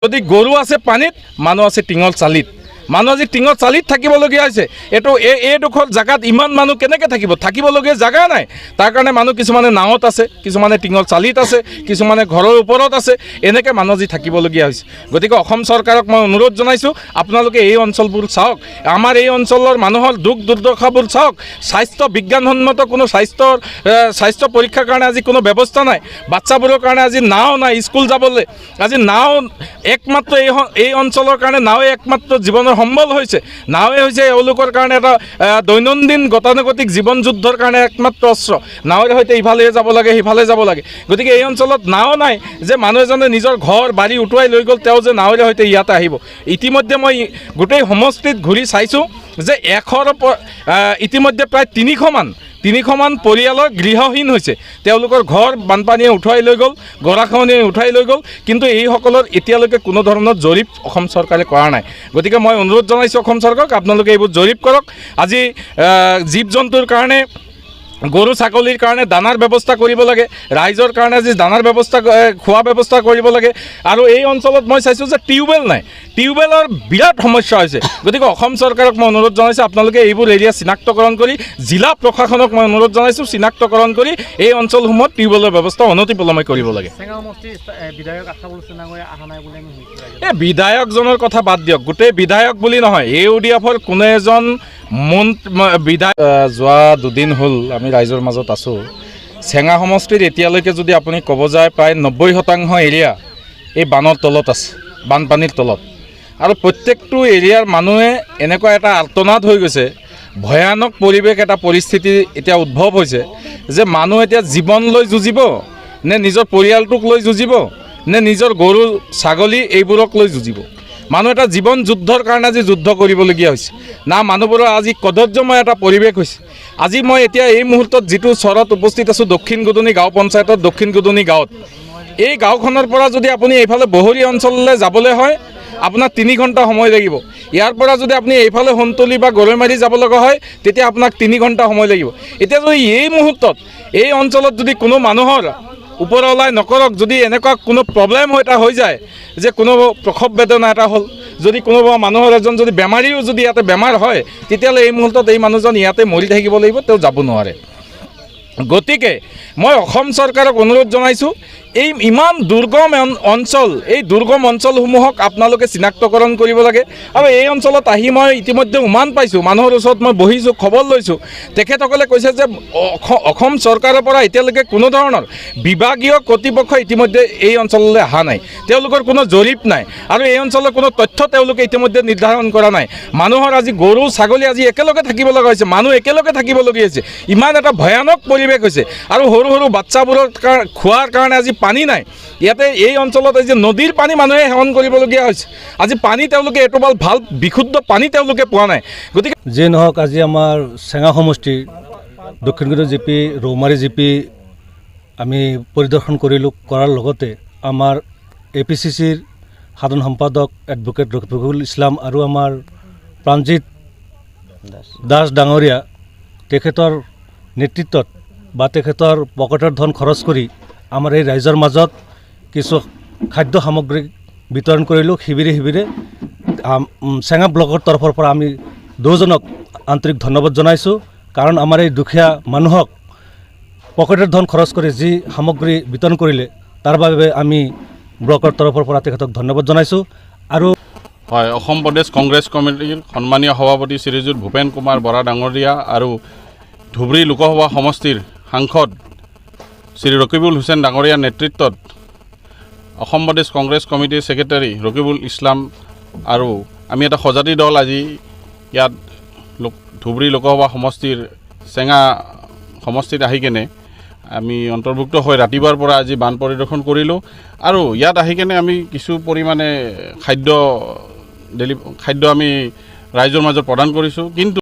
যদি গৰু আছে পানীত, মানুহ আছে টিঙৰ চালিত। মানুহ আজি টিঙৰ চালিত থাকিবলগীয়া হৈছে। এইডোখৰ জেগাত ইমান মানুহ কেনেকৈ থাকিবলগীয়া জেগা নাই। তাৰ কাৰণে মানুহ কিছুমানে নাৱত আছে, কিছুমানে টিঙৰ চালিত আছে, কিছুমানে ঘৰৰ ওপৰত আছে। এনেকৈ মানুহ আজি থাকিবলগীয়া হৈছে। গতিকে অসম চৰকাৰক মই অনুৰোধ জনাইছোঁ, আপোনালোকে এই অঞ্চলবোৰ চাওক, আমাৰ এই অঞ্চলৰ মানুহৰ দুখ দুৰ্দশাবোৰ চাওক। স্বাস্থ্য বিজ্ঞানসন্মত কোনো স্বাস্থ্য পৰীক্ষাৰ কাৰণে আজি কোনো ব্যৱস্থা নাই। বাচ্চাবোৰৰ কাৰণে আজি নাও নাই স্কুল যাবলৈ। আজি নাও একমাত্ৰ এই অঞ্চলৰ কাৰণে নাৱে একমাত্ৰ জীৱনৰ সম্বল হৈছে। নাৱে হৈছে এওঁলোকৰ কাৰণে এটা দৈনন্দিন গতানুগতিক জীৱন যুদ্ধৰ কাৰণে একমাত্ৰ অস্ত্ৰ। নাৱেৰ সৈতে ইফালে যাব লাগে, সিফালে যাব লাগে। গতিকে এই অঞ্চলত নাও নাই যে মানুহ এজনে নিজৰ ঘৰ বাৰী উটুৱাই লৈ গ'ল, তেওঁ যে নাৱেৰে সৈতে ইয়াতে আহিব। ইতিমধ্যে মই গোটেই সমষ্টিত ঘূৰি চাইছোঁ যে 100ৰ ইতিমধ্যে প্ৰায় 300মান পৰিয়ালৰ গৃহহীন হৈছে। তেওঁলোকৰ ঘৰ বানপানীয়ে উঠুৱাই লৈ গ'ল, গৰাখহনীয়ে উঠাই লৈ গ'ল। কিন্তু এইসকলৰ এতিয়ালৈকে কোনো ধৰণৰ জৰীপ অসম চৰকাৰে কৰা নাই। গতিকে মই অনুৰোধ জনাইছোঁ অসম চৰকাৰক, আপোনালোকে এইবোৰ জৰীপ কৰক। আজি জীৱ জন্তুৰ কাৰণে, গৰু ছাগলীৰ কাৰণে দানাৰ ব্যৱস্থা কৰিব লাগে। ৰাইজৰ কাৰণে আজি দানাৰ ব্যৱস্থা, খোৱা ব্যৱস্থা কৰিব লাগে। আৰু এই অঞ্চলত মই চাইছোঁ যে টিউবৱেল নাই, টিউবৱেলৰ বিৰাট সমস্যা হৈছে। গতিকে অসম চৰকাৰক মই অনুৰোধ জনাইছোঁ, আপোনালোকে এইবোৰ এৰিয়া চিনাক্তকৰণ কৰি, জিলা প্ৰশাসনক মই অনুৰোধ জনাইছোঁ চিনাক্তকৰণ কৰি এই অঞ্চলসমূহত টিউবৱেলৰ ব্যৱস্থা অনতিপলমে কৰিব লাগে। এই বিধায়কজনৰ কথা বাদ দিয়ক, গোটেই বিধায়ক বুলি নহয়, AODF-ৰ কোনো এজন বিধায়ক যোৱা 2 দিন হ'ল আমি ৰাইজৰ মাজত আছোঁ। চেঙা সমষ্টিত এতিয়ালৈকে যদি আপুনি ক'ব যায় প্ৰায় 90% এৰিয়া এই বানৰ তলত আছে, বানপানীৰ তলত। আৰু প্ৰত্যেকটো এৰিয়াৰ মানুহে এনেকুৱা এটা আৰ্তনাদ হৈ গৈছে, ভয়ানক পৰিৱেশ, এটা পৰিস্থিতি এতিয়া উদ্ভৱ হৈছে যে মানুহ এতিয়া জীৱন লৈ যুঁজিব নে নিজৰ পৰিয়ালটোক লৈ যুঁজিব নে নিজৰ গৰু ছাগলী এইবোৰক লৈ যুঁজিব। মানুহ এটা জীৱন যুদ্ধৰ কাৰণে আজি যুদ্ধ কৰিবলগীয়া হৈছে। না মানুহবোৰৰ আজি কদৰ্যময় এটা পৰিৱেশ হৈছে। আজি মই এতিয়া এই মুহূৰ্তত যিটো চৰত উপস্থিত আছোঁ, দক্ষিণ গুদুনী গাঁও পঞ্চায়তৰ দক্ষিণ গুদুনী গাঁৱত। এই গাঁওখনৰ পৰা যদি আপুনি এইফালে বহৰী অঞ্চললৈ যাবলৈ হয়, আপোনাক 3 ঘণ্টা সময় লাগিব। ইয়াৰ পৰা যদি আপুনি এইফালে সোণতলী বা গৰৈমাৰী যাব লগা হয়, তেতিয়া আপোনাক 3 ঘণ্টা সময় লাগিব। এতিয়া যদি এই মুহূৰ্তত এই অঞ্চলত যদি কোনো মানুহৰ ওপৰলাই নকৰক, যদি এনেকুৱা কোনো প্ৰব্লেম এটা হৈ যায় যে কোনো প্ৰসৱ বেদনা এটা হ'ল, যদি কোনোবা মানুহৰ এজন যদি বেমাৰীও যদি ইয়াতে বেমাৰ হয়, তেতিয়াহ'লে এই মুহূৰ্তত এই মানুহজন ইয়াতে মৰি থাকিব লাগিব, তেওঁ যাব নোৱাৰে। গতিকে মই অসম চৰকাৰক অনুৰোধ জনাইছোঁ, এই ইমান দুৰ্গম অঞ্চল, এই দুৰ্গম অঞ্চলসমূহক আপোনালোকে চিনাক্তকৰণ কৰিব লাগে। আৰু এই অঞ্চলত আহি মই ইতিমধ্যে উমান পাইছোঁ, মানুহৰ ওচৰত মই বহিছোঁ, খবৰ লৈছোঁ। তেখেতসকলে কৈছে যে অসম চৰকাৰৰ পৰা এতিয়ালৈকে কোনো ধৰণৰ বিভাগীয় কৰ্তৃপক্ষ ইতিমধ্যে এই অঞ্চললৈ অহা নাই। তেওঁলোকৰ কোনো জৰীপ নাই আৰু এই অঞ্চলৰ কোনো তথ্য তেওঁলোকে ইতিমধ্যে নিৰ্ধাৰণ কৰা নাই। মানুহৰ আজি গৰু ছাগলী আজি একেলগে থাকিব লগা হৈছে, মানুহ একেলগে থাকিবলগীয়া হৈছে। ইমান এটা ভয়ানক পৰিৱেশ হৈছে। আৰু সৰু সৰু বাচ্চাবোৰৰ খোৱাৰ কাৰণে আজি পানী নাই। ইয়াতে এই অঞ্চলত আজি নদীৰ পানী মানুহে সেৱন কৰিবলগীয়া হৈছে। আজি পানী তেওঁলোকে এটোপাল ভাল বিশুদ্ধ পানী তেওঁলোকে পোৱা নাই। গতিকে যি নহওক, আজি আমাৰ চেঙা সমষ্টিৰ দক্ষিণগুৰি GP, ৰৌমাৰী GP আমি পৰিদৰ্শন কৰাৰ লগতে আমাৰ APCCৰ সাধাৰণ সম্পাদক এডভোকেট ৰফিকুল ইছলাম আৰু আমাৰ প্ৰাণজিৎ দাস ডাঙৰীয়া, তেখেতৰ নেতৃত্বত বা তেখেতৰ পকেটৰ ধন খৰচ কৰি আমাৰ এই ৰাইজৰ মাজত কিছু খাদ্য সামগ্ৰী বিতৰণ কৰিলোঁ। শিবিৰে শিবিৰে চেঙা ব্লকৰ তৰফৰ পৰা আমি দুজনক আন্তৰিক ধন্যবাদ জনাইছোঁ। কাৰণ আমাৰ এই দুখীয়া মানুহক পকেটৰ ধন খৰচ কৰি যি সামগ্ৰী বিতৰণ কৰিলে, তাৰ বাবে আমি ব্লকৰ তৰফৰ পৰা তেখেতক ধন্যবাদ জনাইছোঁ। আৰু হয়, অসম প্ৰদেশ কংগ্ৰেছ কমিটিৰ সন্মানীয় সভাপতি শ্ৰীযুত ভূপেন কুমাৰ বৰা ডাঙৰীয়া আৰু ধুবুৰী লোকসভা সমষ্টিৰ সাংসদ শ্ৰী ৰকিবুল হুছেইন ডাঙৰীয়াৰ নেতৃত্বত অসম প্ৰদেশ কংগ্ৰেছ কমিটিৰ ছেক্ৰেটাৰী ৰকিবুল ইছলাম আৰু আমি এটা সজাতি দল আজি ইয়াত ধুবুৰী লোকসভা সমষ্টিৰ চেঙা সমষ্টিত আহি কেনে আমি অন্তৰ্ভুক্ত হৈ ৰাতিপুৱাৰ পৰা আজি বান পৰিদৰ্শন কৰিলোঁ। আৰু ইয়াত আহি কেনে আমি কিছু পৰিমাণে খাদ্য আমি ৰাইজৰ মাজত প্ৰদান কৰিছোঁ। কিন্তু